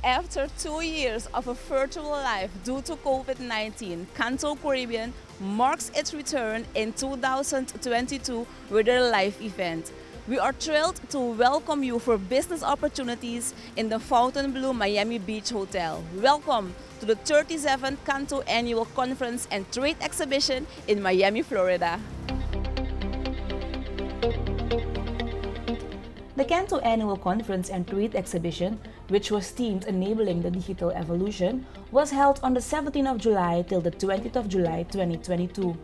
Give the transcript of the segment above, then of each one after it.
After 2 years of a virtual life due to COVID-19, Canto Caribbean marks its return in 2022 with their live event. We are thrilled to welcome you for business opportunities in the Fontainebleau Miami Beach Hotel. Welcome to the 37th Kanto Annual Conference and Trade Exhibition in Miami, Florida. The Canto Annual Conference and Trade Exhibition, which was themed Enabling the Digital Evolution, was held on the 17th of July till the 20th of July 2022.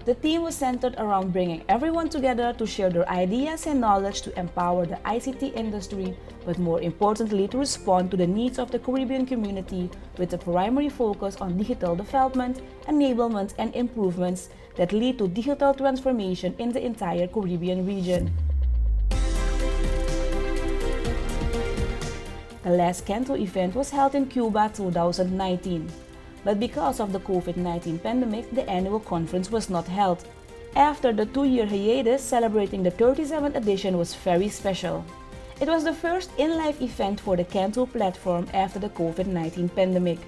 The theme was centered around bringing everyone together to share their ideas and knowledge to empower the ICT industry, but more importantly to respond to the needs of the Caribbean community with a primary focus on digital development, enablement and improvements that lead to digital transformation in the entire Caribbean region. The last Canto event was held in Cuba 2019, but because of the COVID-19 pandemic, the annual conference was not held. After the 2-year hiatus, celebrating the 37th edition was very special. It was the first in-life event for the Canto platform after the COVID-19 pandemic.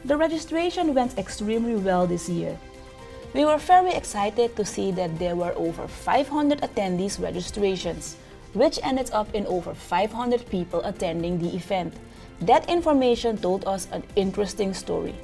The registration went extremely well this year. We were very excited to see that there were over 500 attendees registrations, which ended up in over 500 people attending the event. That information told us an interesting story.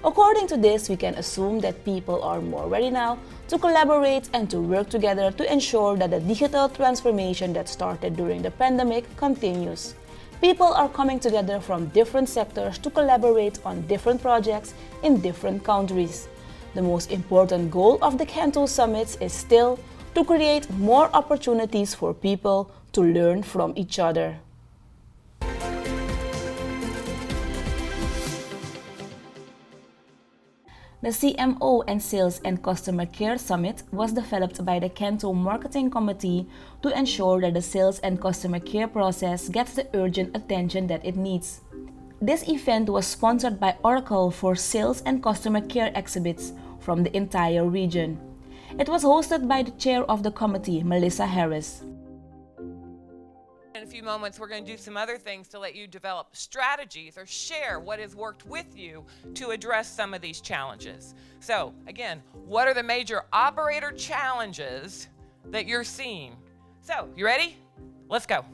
According to this, we can assume that people are more ready now to collaborate and to work together to ensure that the digital transformation that started during the pandemic continues. People are coming together from different sectors to collaborate on different projects in different countries. The most important goal of the Canto Summits is still to create more opportunities for people to learn from each other. The CMO and Sales and Customer Care Summit was developed by the Canto Marketing Committee to ensure that the sales and customer care process gets the urgent attention that it needs. This event was sponsored by Oracle for sales and customer care exhibits from the entire region. It was hosted by the chair of the committee, Melissa Harris. In a few moments, we're going to do some other things to let you develop strategies or share what has worked with you to address some of these challenges. So again, what are the major operator challenges that you're seeing? So, you ready? Let's go.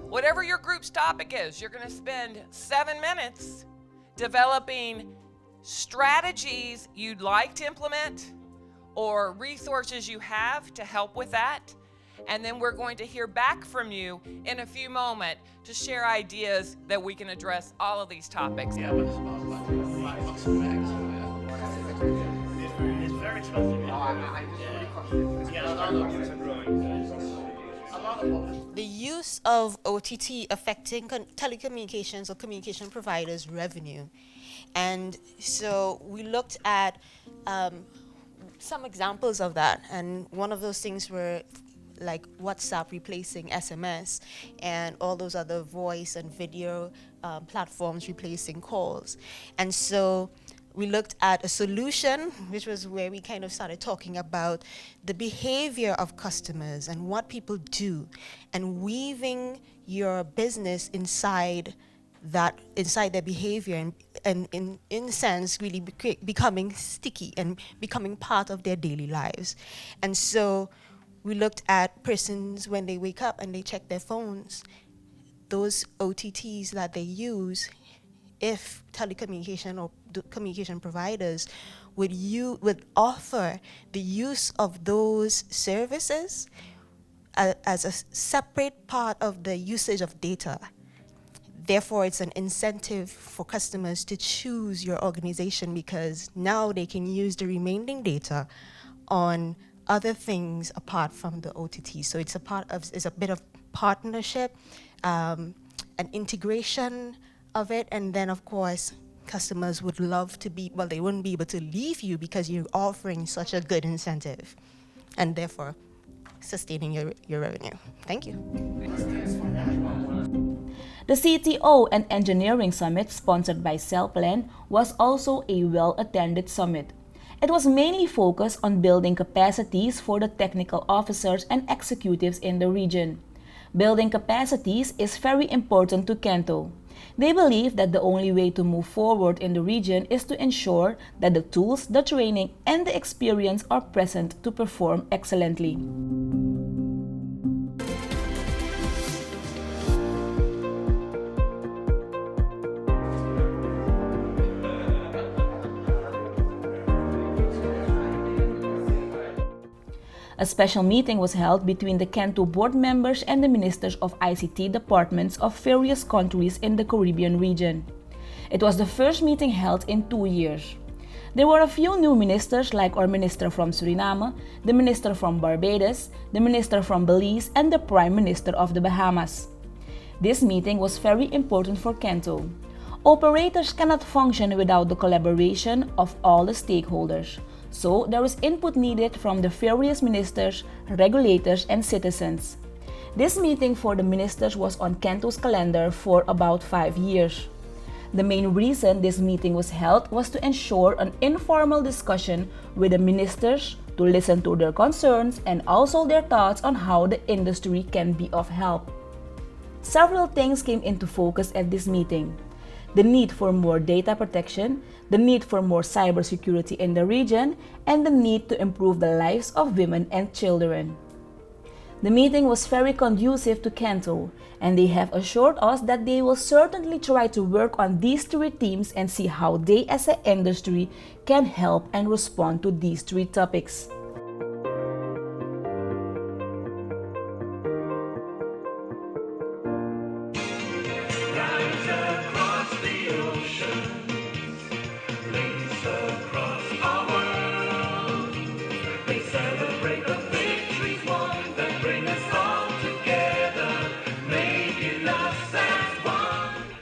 Whatever your group's topic is, you're going to spend 7 minutes developing strategies you'd like to implement or resources you have to help with that. And then we're going to hear back from you in a few moments to share ideas that we can address all of these topics. Yeah, but it's very expensive. The use of OTT affecting telecommunications or communication providers' revenue. And so we looked at some examples of that. And one of those things were like WhatsApp replacing SMS and all those other voice and video platforms replacing calls. And so we looked at a solution, which was where we kind of started talking about the behavior of customers and what people do, and weaving your business inside their behavior, and in a sense really becoming sticky and becoming part of their daily lives. And so we looked at persons when they wake up and they check their phones, those OTTs that they use, if telecommunication or communication providers would offer the use of those services as a separate part of the usage of data, therefore, it's an incentive for customers to choose your organization because now they can use the remaining data on other things apart from the OTT. So it's a bit of partnership, an integration of it, and then of course, customers would love to be, well, they wouldn't be able to leave you because you're offering such a good incentive, and therefore sustaining your revenue. Thank you. The CTO and Engineering Summit, sponsored by Cellplan, was also a well-attended summit. It was mainly focused on building capacities for the technical officers and executives in the region. Building capacities is very important to Canto. They believe that the only way to move forward in the region is to ensure that the tools, the training, and the experience are present to perform excellently. A special meeting was held between the Canto board members and the ministers of ICT departments of various countries in the Caribbean region. It was the first meeting held in 2 years. There were a few new ministers like our minister from Suriname, the minister from Barbados, the minister from Belize, and the prime minister of the Bahamas. This meeting was very important for Canto. Operators cannot function without the collaboration of all the stakeholders. So there is input needed from the various ministers, regulators, and citizens. This meeting for the ministers was on Canto's calendar for about 5 years. The main reason this meeting was held was to ensure an informal discussion with the ministers to listen to their concerns and also their thoughts on how the industry can be of help. Several things came into focus at this meeting: the need for more data protection, the need for more cybersecurity in the region, and the need to improve the lives of women and children. The meeting was very conducive to Canto, and they have assured us that they will certainly try to work on these 3 themes and see how they as an industry can help and respond to these 3 topics.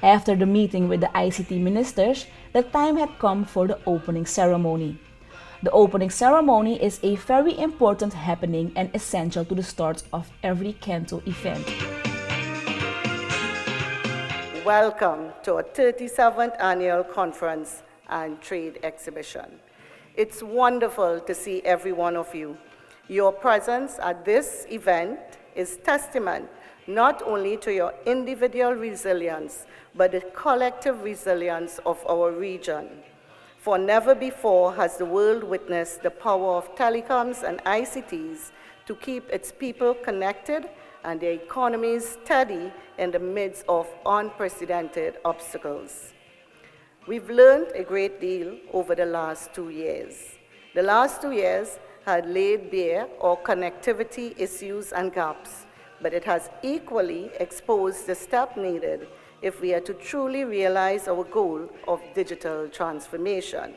After the meeting with the ICT ministers, the time had come for the opening ceremony. The opening ceremony is a very important happening and essential to the start of every Canto event. Welcome to our 37th Annual Conference and Trade Exhibition. It's wonderful to see every one of you. Your presence at this event is testament not only to your individual resilience, but the collective resilience of our region. For never before has the world witnessed the power of telecoms and ICTs to keep its people connected and their economies steady in the midst of unprecedented obstacles. We've learned a great deal over the last 2 years. The last 2 years had laid bare our connectivity issues and gaps, but it has equally exposed the step needed if we are to truly realize our goal of digital transformation.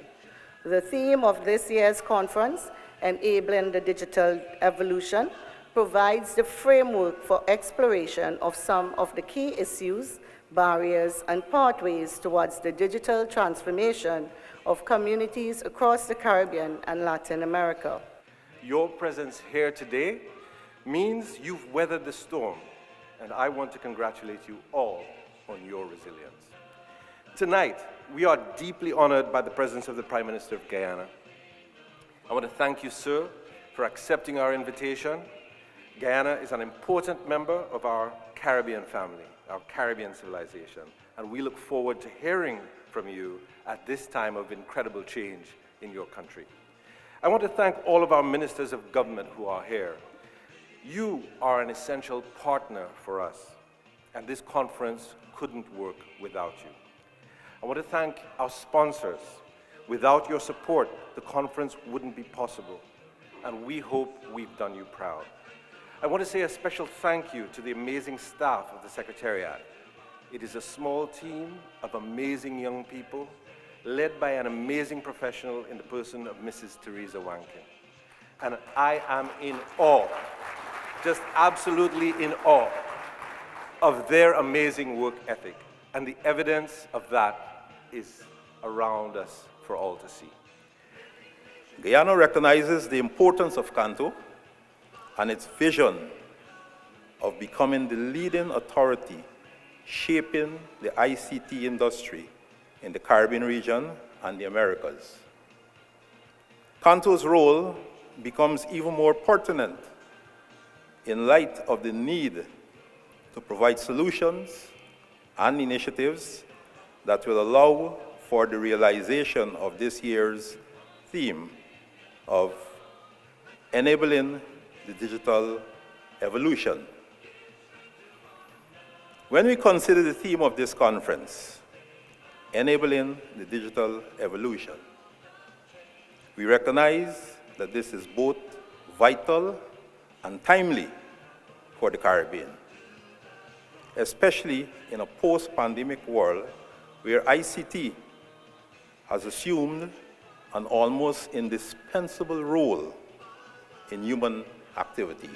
The theme of this year's conference, Enabling the Digital Evolution, provides the framework for exploration of some of the key issues, barriers, and pathways towards the digital transformation of communities across the Caribbean and Latin America. Your presence here today means you've weathered the storm, and I want to congratulate you all on your resilience. Tonight, we are deeply honored by the presence of the Prime Minister of Guyana. I want to thank you, sir, for accepting our invitation. Guyana is an important member of our Caribbean family, our Caribbean civilization, and we look forward to hearing from you at this time of incredible change in your country. I want to thank all of our ministers of government who are here. You are an essential partner for us, and this conference couldn't work without you. I want to thank our sponsors. Without your support, the conference wouldn't be possible, and we hope we've done you proud. I want to say a special thank you to the amazing staff of the Secretariat. It is a small team of amazing young people led by an amazing professional in the person of Mrs. Teresa Wankin. And I am in awe, just absolutely in awe of their amazing work ethic. And the evidence of that is around us for all to see. Guyana recognizes the importance of Canto and its vision of becoming the leading authority shaping the ICT industry in the Caribbean region and the Americas. Kanto's role becomes even more pertinent in light of the need to provide solutions and initiatives that will allow for the realization of this year's theme of enabling the digital evolution. When we consider the theme of this conference, enabling the digital evolution, we recognize that this is both vital and timely for the Caribbean, especially in a post-pandemic world where ICT has assumed an almost indispensable role in human activity.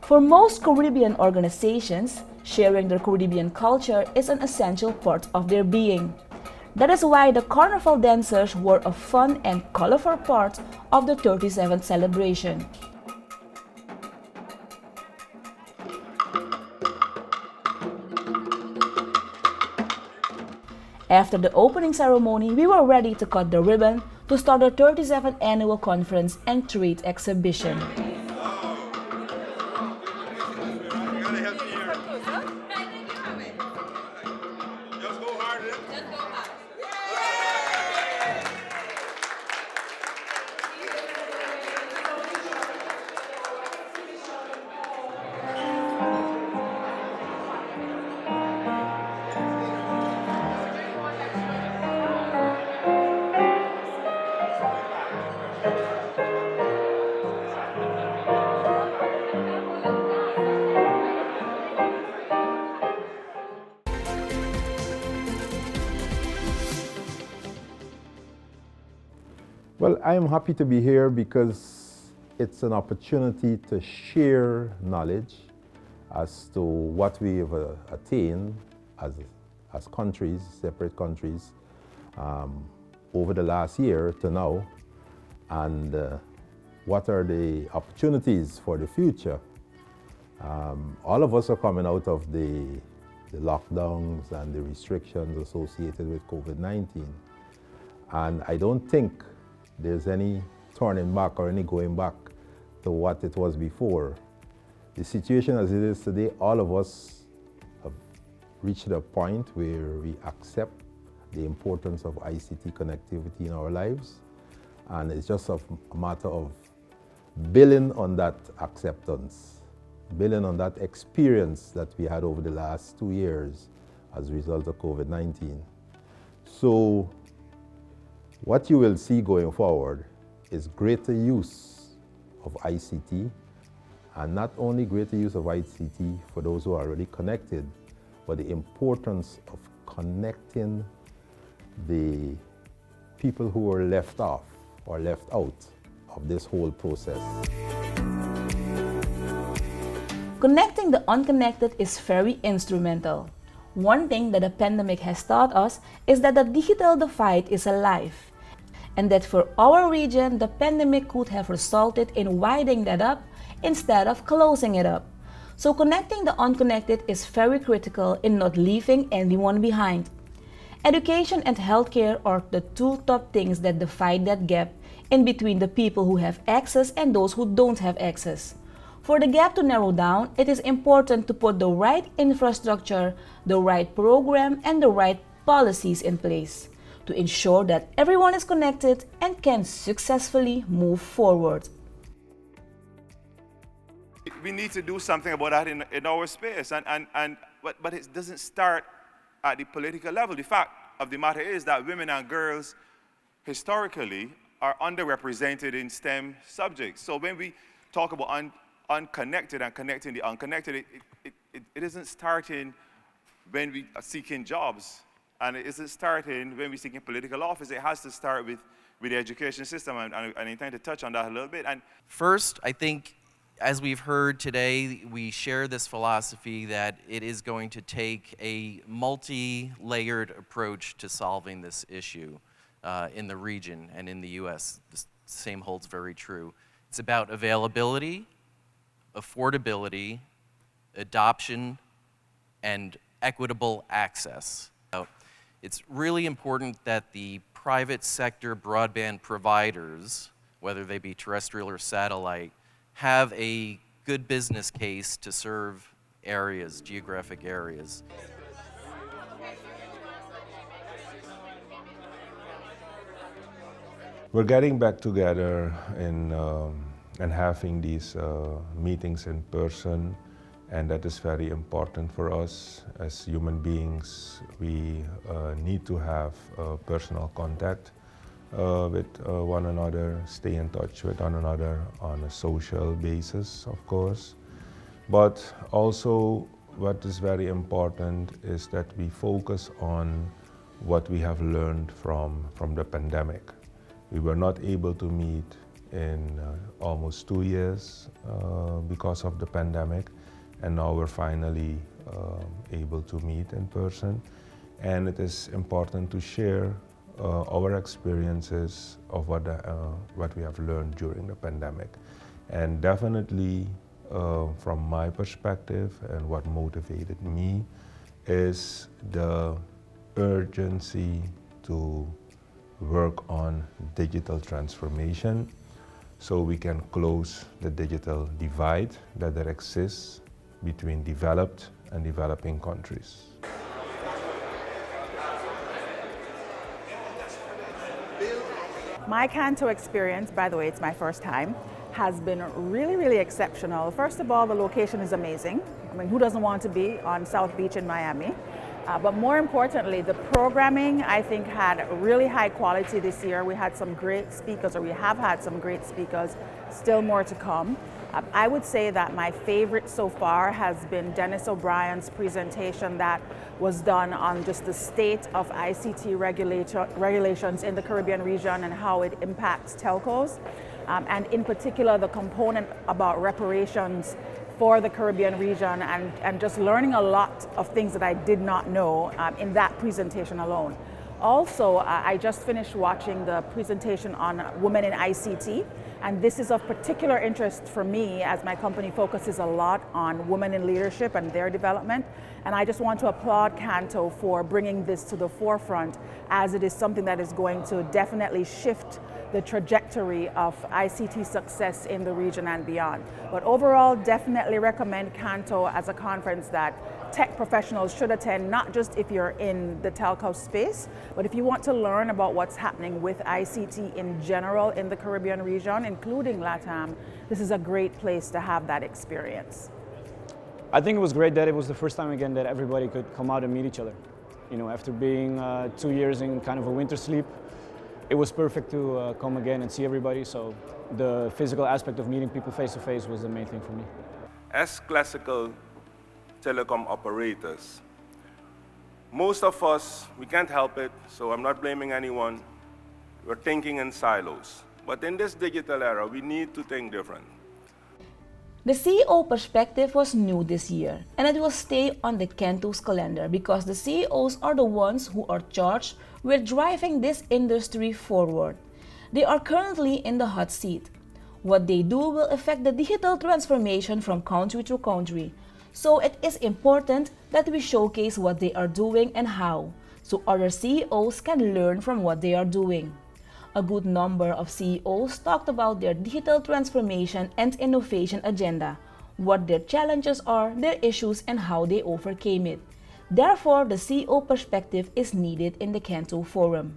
For most Caribbean organizations, sharing their Caribbean culture is an essential part of their being. That is why the Carnival dancers were a fun and colorful part of the 37th celebration. After the opening ceremony, we were ready to cut the ribbon to start the 37th Annual Conference and Trade Exhibition. Well, I am happy to be here because it's an opportunity to share knowledge as to what we've attained as countries, separate countries, over the last year to now, and what are the opportunities for the future. All of us are coming out of the lockdowns and the restrictions associated with COVID-19, and I don't think there's any turning back or any going back to what it was before. The situation as it is today, all of us have reached a point where we accept the importance of ICT connectivity in our lives, and it's just a matter of building on that acceptance, building on that experience that we had over the last 2 years as a result of COVID-19. So what you will see going forward is greater use of ICT, and not only greater use of ICT for those who are already connected, but the importance of connecting the people who were left off or left out of this whole process. Connecting the unconnected is very instrumental. One thing that the pandemic has taught us is that the digital divide is alive, and that for our region, the pandemic could have resulted in widening that up instead of closing it up. So connecting the unconnected is very critical in not leaving anyone behind. Education and healthcare are the two top things that divide that gap in between the people who have access and those who don't have access. For the gap to narrow down, it is important to put the right infrastructure, the right program, and the right policies in place to ensure that everyone is connected and can successfully move forward. we need to do something about that in our space. But it doesn't start at the political level. The fact of the matter is that women and girls historically are underrepresented in STEM subjects. So when we talk about unconnected and connecting the unconnected, it isn't starting when we are seeking jobs, and it isn't starting when we're seeking political office. It has to start with the education system, and I intend to touch on that a little bit. And first, I think, as we've heard today, we share this philosophy that it is going to take a multi-layered approach to solving this issue in the region and in the U.S. The same holds very true. It's about availability, affordability, adoption, and equitable access. It's really important that the private sector broadband providers, whether they be terrestrial or satellite, have a good business case to serve areas, geographic areas. We're getting back together and having these meetings in person, and that is very important for us. As human beings, we need to have personal contact with one another, stay in touch with one another on a social basis, of course. But also, what is very important is that we focus on what we have learned from the pandemic. We were not able to meet in almost 2 years because of the pandemic, and now we're finally able to meet in person. And it is important to share our experiences of what we have learned during the pandemic. And definitely, from my perspective, and what motivated me is the urgency to work on digital transformation so we can close the digital divide that there exists between developed and developing countries. My Canto experience, by the way, it's my first time, has been really, really exceptional. First of all, the location is amazing. I mean, who doesn't want to be on South Beach in Miami? But more importantly, the programming, I think, had really high quality this year. We had some great speakers, or we have had some great speakers, still more to come. I would say that my favorite so far has been Dennis O'Brien's presentation that was done on just the state of ICT regulations in the Caribbean region and how it impacts telcos. And in particular, the component about reparations for the Caribbean region, and just learning a lot of things that I did not know in that presentation alone. Also, I just finished watching the presentation on women in ICT, and this is of particular interest for me as my company focuses a lot on women in leadership and their development. And I just want to applaud Canto for bringing this to the forefront, as it is something that is going to definitely shift the trajectory of ICT success in the region and beyond. But overall, definitely recommend Canto as a conference that tech professionals should attend, not just if you're in the telco space, but if you want to learn about what's happening with ICT in general in the Caribbean region, including LATAM, this is a great place to have that experience. I think it was great that it was the first time again that everybody could come out and meet each other. You know, after being 2 years in kind of a winter sleep, it was perfect to come again and see everybody. So the physical aspect of meeting people face to face was the main thing for me. As classical telecom operators, most of us, we can't help it, so I'm not blaming anyone. We're thinking in silos. But in this digital era, we need to think different. The CEO perspective was new this year, and it will stay on the Canto's calendar because the CEOs are the ones who are charged with driving this industry forward. They are currently in the hot seat. What they do will affect the digital transformation from country to country. So it is important that we showcase what they are doing and how, so other CEOs can learn from what they are doing. A good number of CEOs talked about their digital transformation and innovation agenda, what their challenges are, their issues, and how they overcame it. Therefore, the CEO perspective is needed in the Canto Forum.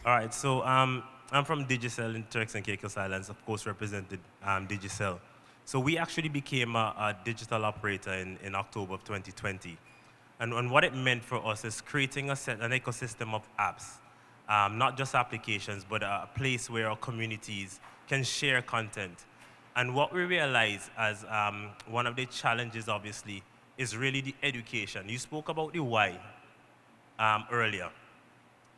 All right, so I'm from Digicel in Turks and Caicos Islands, of course represented Digicel. So we actually became a digital operator in October of 2020. And what it meant for us is creating an ecosystem of apps, not just applications, but a place where our communities can share content. And what we realized as one of the challenges, obviously, is really the education. You spoke about the why earlier.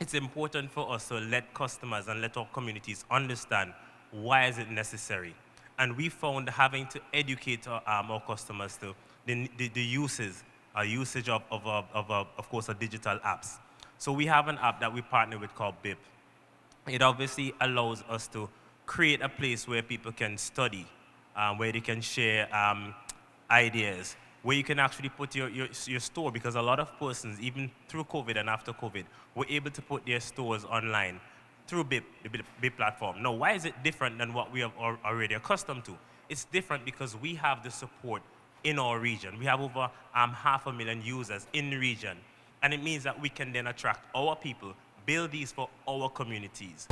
It's important for us to let customers and let our communities understand why is it necessary. And we found having to educate our customers to the usage of course, digital apps. So we have an app that we partner with called BIP. It obviously allows us to create a place where people can study, where they can share ideas, where you can actually put your store, because a lot of persons, even through COVID and after COVID, were able to put their stores online through BIP, the BIP platform. Now, why is it different than what we are already accustomed to? It's different because we have the support in our region. We have over 500,000 users in the region. And it means that we can then attract our people, build these for our communities.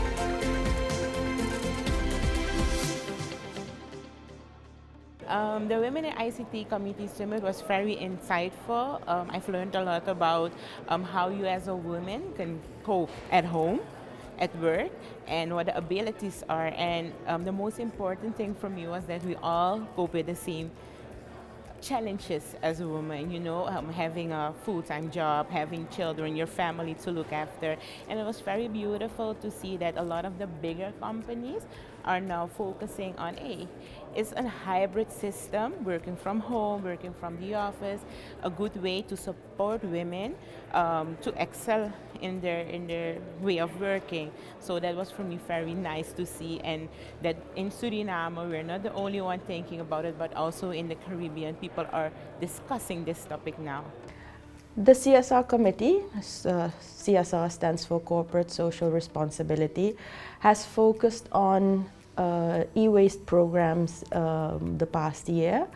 The Women in ICT Community Summit was very insightful. I've learned a lot about how you as a woman can cope at home, at work, and what the abilities are. And the most important thing for me was that we all cope with the same challenges as a woman, you know, having a full-time job, having children, your family to look after. And it was very beautiful to see that a lot of the bigger companies are now focusing on it's a hybrid system, working from home, working from the office, a good way to support women to excel in their way of working. So that was for me very nice to see, and that in Suriname we're not the only one thinking about it, but also in the Caribbean people are discussing this topic now. The CSR committee, CSR stands for Corporate Social Responsibility, has focused on e-waste programs the past year.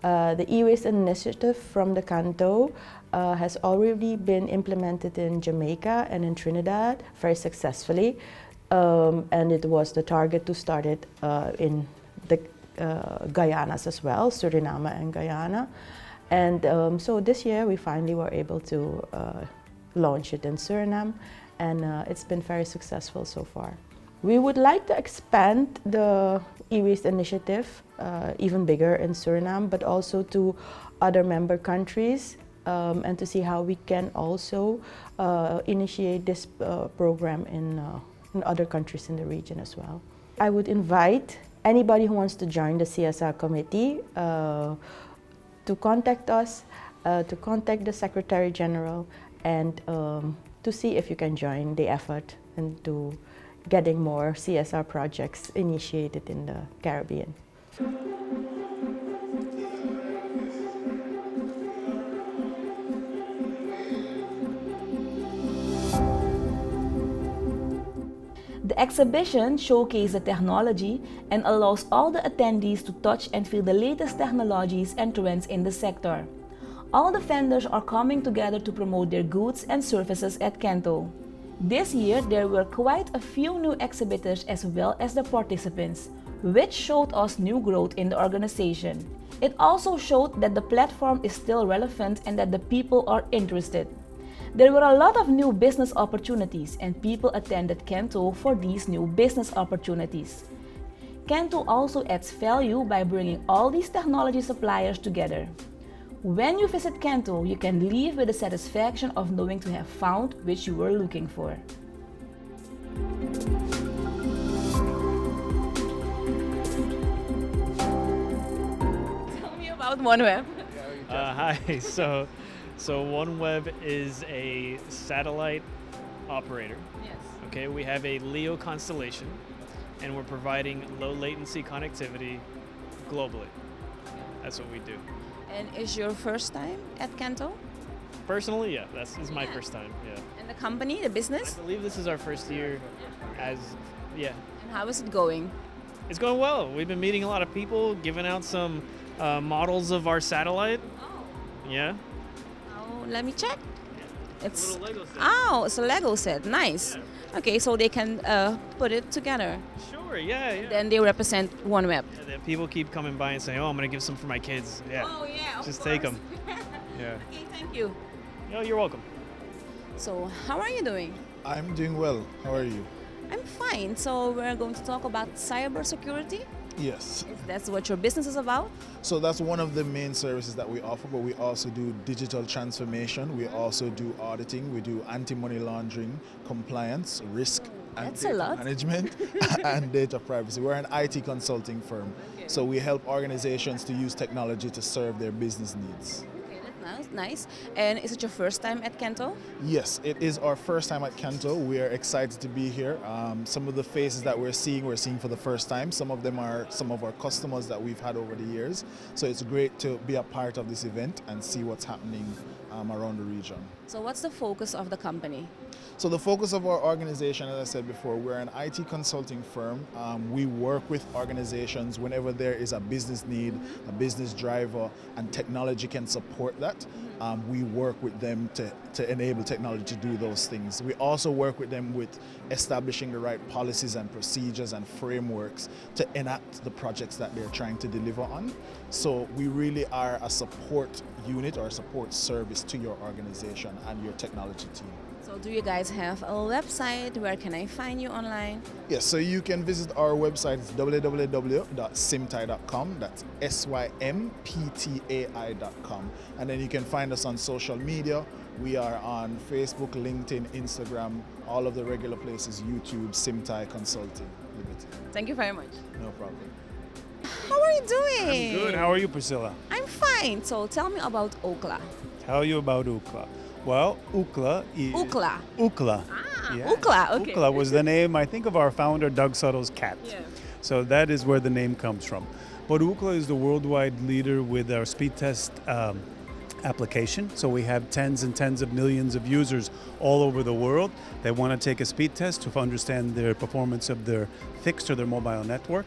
The e-waste initiative from the Kanto has already been implemented in Jamaica and in Trinidad very successfully, and it was the target to start it in the Guyanas as well, Suriname and Guyana. And so this year we finally were able to launch it in Suriname, and it's been very successful so far. We would like to expand the e-waste initiative even bigger in Suriname, but also to other member countries, and to see how we can also initiate this program in other countries in the region as well. I would invite anybody who wants to join the CSR committee to contact us, to contact the Secretary General, and to see if you can join the effort and to getting more CSR projects initiated in the Caribbean. The exhibition showcases the technology and allows all the attendees to touch and feel the latest technologies and trends in the sector. All the vendors are coming together to promote their goods and services at Canto. This year, there were quite a few new exhibitors as well as the participants, which showed us new growth in the organization. It also showed that the platform is still relevant and that the people are interested. There were a lot of new business opportunities, and people attended Canto for these new business opportunities. Canto also adds value by bringing all these technology suppliers together. When you visit Canto, you can leave with the satisfaction of knowing to have found which you were looking for. Tell me about OneWeb. Hi, so OneWeb is a satellite operator. Yes. Okay, we have a LEO constellation, and we're providing low latency connectivity globally. That's what we do. And is your first time at Canto? Personally, yeah, this is my first time, yeah. And the company, the business? I believe this is our first year as, yeah. And how is it going? It's going well. We've been meeting a lot of people, giving out some models of our satellite. Oh. Yeah. Oh, let me check. It's little Lego set. Oh, it's a Lego set. Nice. Okay, so they can put it together. Sure, yeah. Then they represent OneWeb. Yeah, then people keep coming by and saying, "Oh, I'm gonna give some for my kids." Yeah. Oh yeah. Just take them. Yeah. Okay, thank you. No, you're welcome. So, how are you doing? I'm doing well. How are you? I'm fine. So, we're going to talk about cybersecurity. Yes. That's what your business is about? So that's one of the main services that we offer, but we also do digital transformation. We also do auditing. We do anti-money laundering, compliance, risk, and That's a data lot. management, and data privacy. We're an IT consulting firm. So we help organizations to use technology to serve their business needs. Nice. And is it your first time at Canto? Yes, it is our first time at Kanto. We are excited to be here. Some of the faces that we're seeing for the first time. Some of them are some of our customers that we've had over the years. So it's great to be a part of this event and see what's happening around the region. So what's the focus of the company? So the focus of our organization, as I said before, we're an IT consulting firm. We work with organizations whenever there is a business need, a business driver, and technology can support that. We work with them to enable technology to do those things. We also work with them with establishing the right policies and procedures and frameworks to enact the projects that they're trying to deliver on. So we really are a support unit or a support service to your organization and your technology team. So do you guys have a website? Where can I find you online? Yes, so you can visit our website. It's www.simtai.com. That's symptai.com. And then you can find us on social media. We are on Facebook, LinkedIn, Instagram, all of the regular places, YouTube, Simtai Consulting Limited. Thank you very much. No problem. How are you doing? I'm good. How are you, Priscilla? I'm fine. So tell me about Ookla. Tell you about Ookla. Well, Ookla is... Ookla. Ookla. Ookla, okay. Ookla was the name, I think, of our founder, Doug Suttle's cat. Yeah. So that is where the name comes from. But Ookla is the worldwide leader with our speed test application. So we have tens and tens of millions of users all over the world that want to take a speed test to understand their performance of their fixed or their mobile network.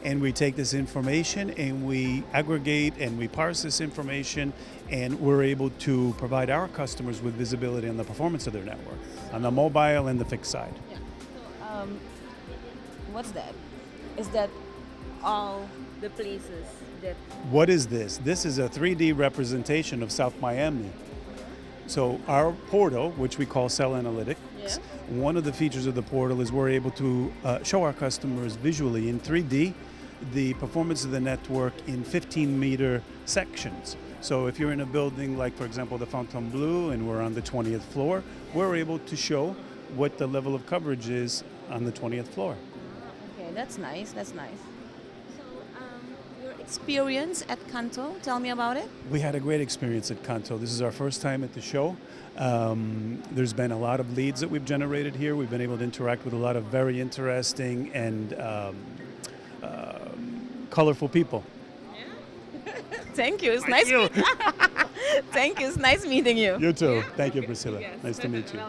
And we take this information and we aggregate and we parse this information, and we're able to provide our customers with visibility on the performance of their network, on the mobile and the fixed side. Yeah. So, what's that? Is that all the places that... What is this? This is a 3D representation of South Miami. So our portal, which we call Cell Analytics, one of the features of the portal is we're able to show our customers visually in 3D the performance of the network in 15-meter sections. So if you're in a building like, for example, the Fontainebleau, and we're on the 20th floor, we're able to show what the level of coverage is on the 20th floor. Okay, that's nice, that's nice. So, your experience at Kanto, tell me about it. We had a great experience at Kanto. This is our first time at the show. There's been a lot of leads that we've generated here. We've been able to interact with a lot of very interesting and colorful people. Thank you. It's nice meeting you. Thank you. It's nice meeting you. You too. Thank you, Priscilla. Yes. Nice to meet you.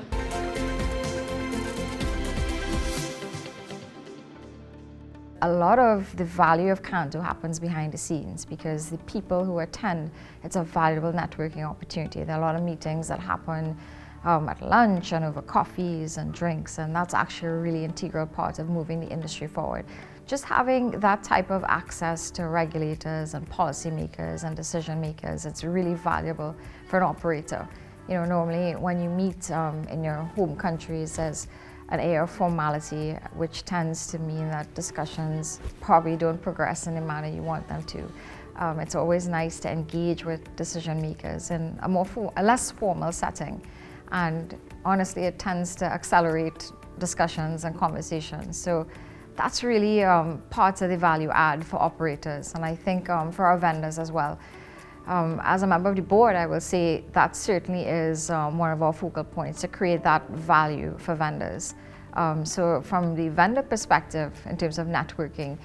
A lot of the value of Kanto happens behind the scenes because the people who attend, it's a valuable networking opportunity. There are a lot of meetings that happen at lunch and over coffees and drinks, and that's actually a really integral part of moving the industry forward. Just having that type of access to regulators and policymakers and decision makers, it's really valuable for an operator. You know, normally when you meet in your home countries, there's an air of formality, which tends to mean that discussions probably don't progress in the manner you want them to. It's always nice to engage with decision makers in a less formal setting. And honestly, it tends to accelerate discussions and conversations. So that's really part of the value add for operators, and I think for our vendors as well. As a member of the board, I will say that certainly is one of our focal points, to create that value for vendors. So from the vendor perspective, in terms of networking,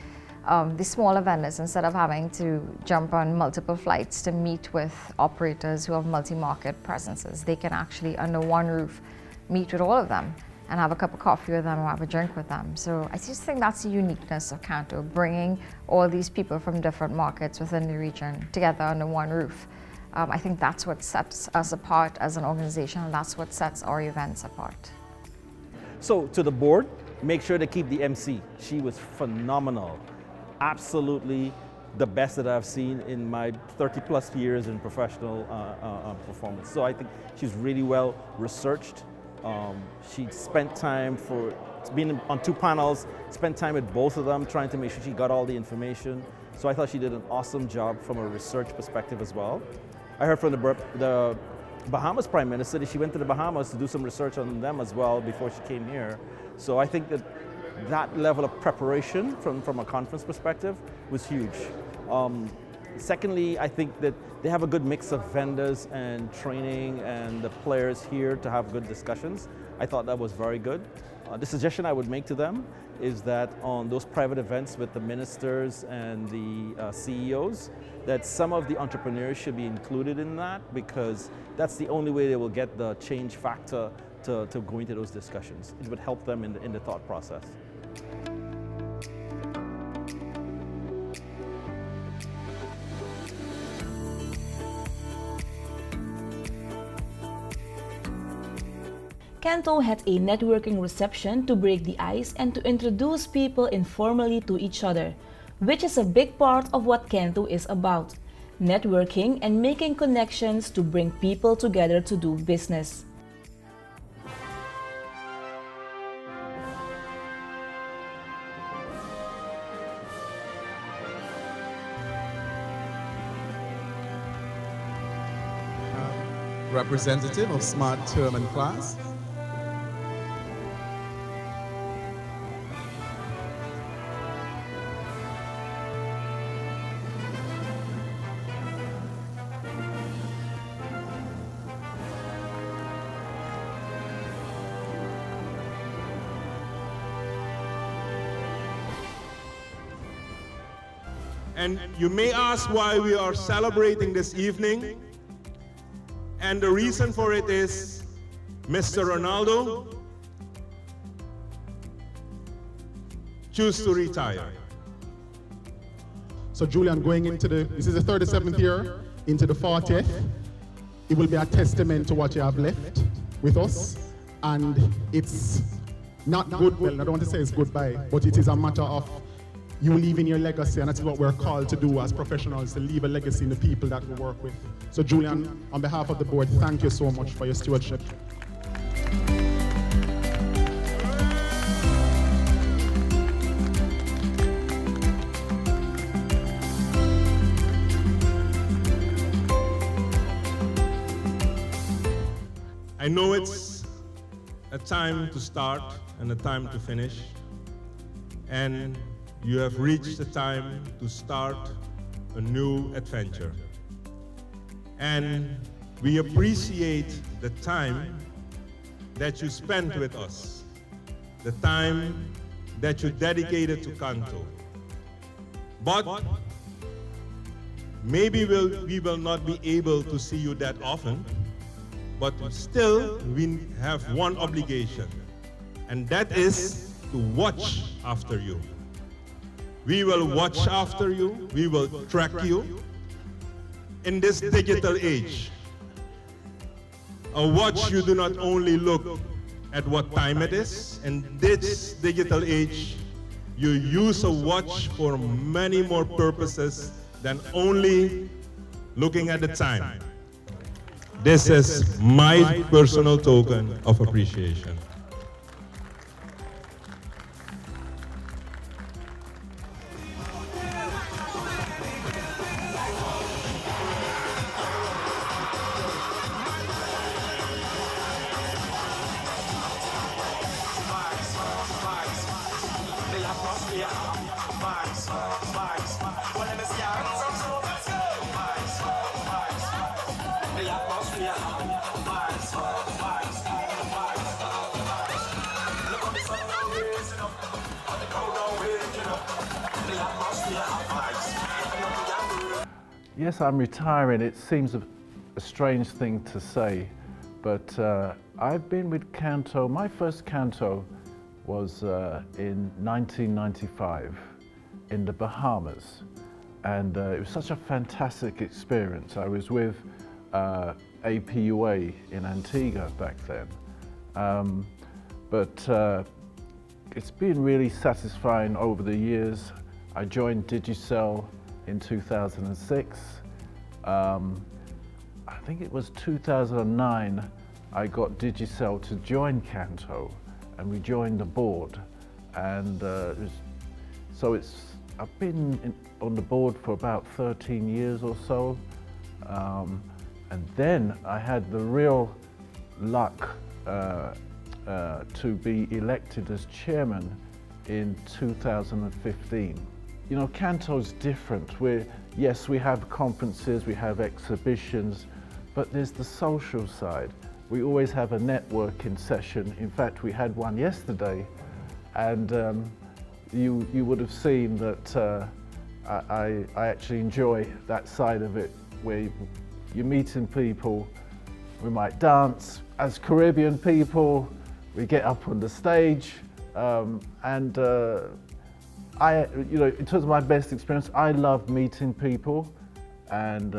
the smaller vendors, instead of having to jump on multiple flights to meet with operators who have multi-market presences, they can actually, under one roof, meet with all of them and have a cup of coffee with them or have a drink with them. So I just think that's the uniqueness of Kanto, bringing all these people from different markets within the region together under one roof. I think that's what sets us apart as an organization, and that's what sets our events apart. So to the board, make sure to keep the MC. She was phenomenal. Absolutely the best that I've seen in my 30 plus years in professional performance. So I think she's really well researched. She spent time being on 2 panels, spent time with both of them, trying to make sure she got all the information. So I thought she did an awesome job from a research perspective as well. I heard from the Bahamas Prime Minister that she went to the Bahamas to do some research on them as well before she came here. So I think that level of preparation from a conference perspective was huge. Secondly, I think that they have a good mix of vendors and training and the players here to have good discussions. I thought that was very good. The suggestion I would make to them is that on those private events with the ministers and the CEOs, that some of the entrepreneurs should be included in that, because that's the only way they will get the change factor to go into those discussions. It would help them in the thought process. Canto had a networking reception to break the ice and to introduce people informally to each other, which is a big part of what Canto is about: networking and making connections to bring people together to do business. Representative of Smart Term and Class. And you may ask why we are celebrating this evening. And the reason for it is Mr. Ronaldo choose to retire. So Julian, going into this is the 37th year, into the 40th, it will be a testament to what you have left with us. And it's not good, well, I don't want to say it's goodbye, but it is a matter of you leaving your legacy, and that's what we're called to do as professionals, to leave a legacy in the people that we work with. So Julian, on behalf of the board, thank you so much for your stewardship. I know it's a time to start and a time to finish, and you have reached the time to start a new adventure. And we appreciate the time that you spent with us, the time that you dedicated to Kanto. But maybe we will not be able to see you that often, but still we have one obligation, and that is to watch after you. We will watch after you, we will track you in this digital age. A watch, you do not only look at what time it is. In this digital age, you use a watch for many more purposes than only looking at the time. This is my personal token of appreciation. Yes, I'm retiring. It seems a strange thing to say, but I've been with Canto. My first Canto was in 1995 in the Bahamas, and it was such a fantastic experience. I was with APUA in Antigua back then. But it's been really satisfying over the years. I joined Digicel in 2006. I think it was 2009 I got Digicel to join Canto, and we joined the board. And I've been on the board for about 13 years or so. And then I had the real luck to be elected as chairman in 2015. You know, Canto's different. Yes, we have conferences, we have exhibitions, but there's the social side. We always have a networking session. In fact, we had one yesterday, and you would have seen that I actually enjoy that side of it, where you're meeting people. We might dance. As Caribbean people, we get up on the stage, in terms of my best experience, I love meeting people, and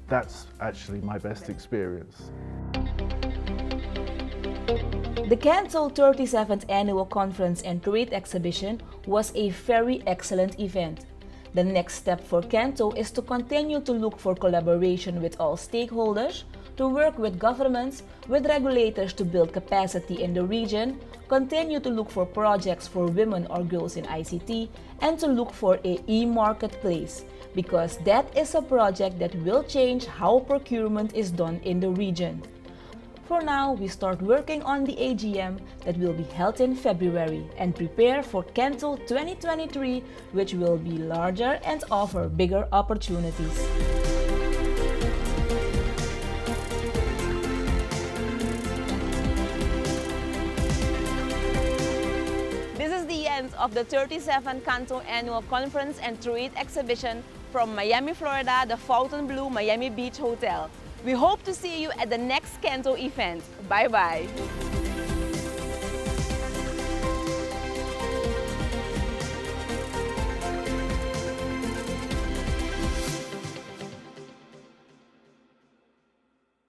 that's actually my best experience. The Canto 37th Annual Conference and Trade Exhibition was a very excellent event. The next step for Canto is to continue to look for collaboration with all stakeholders, to work with governments, with regulators to build capacity in the region, continue to look for projects for women or girls in ICT, and to look for a e-marketplace, because that is a project that will change how procurement is done in the region. For now, we start working on the AGM that will be held in February and prepare for Canto 2023, which will be larger and offer bigger opportunities. This is the end of the 37th Canto Annual Conference and Trade Exhibition from Miami, Florida, the Fontainebleau Miami Beach Hotel. We hope to see you at the next Canto event. Bye-bye.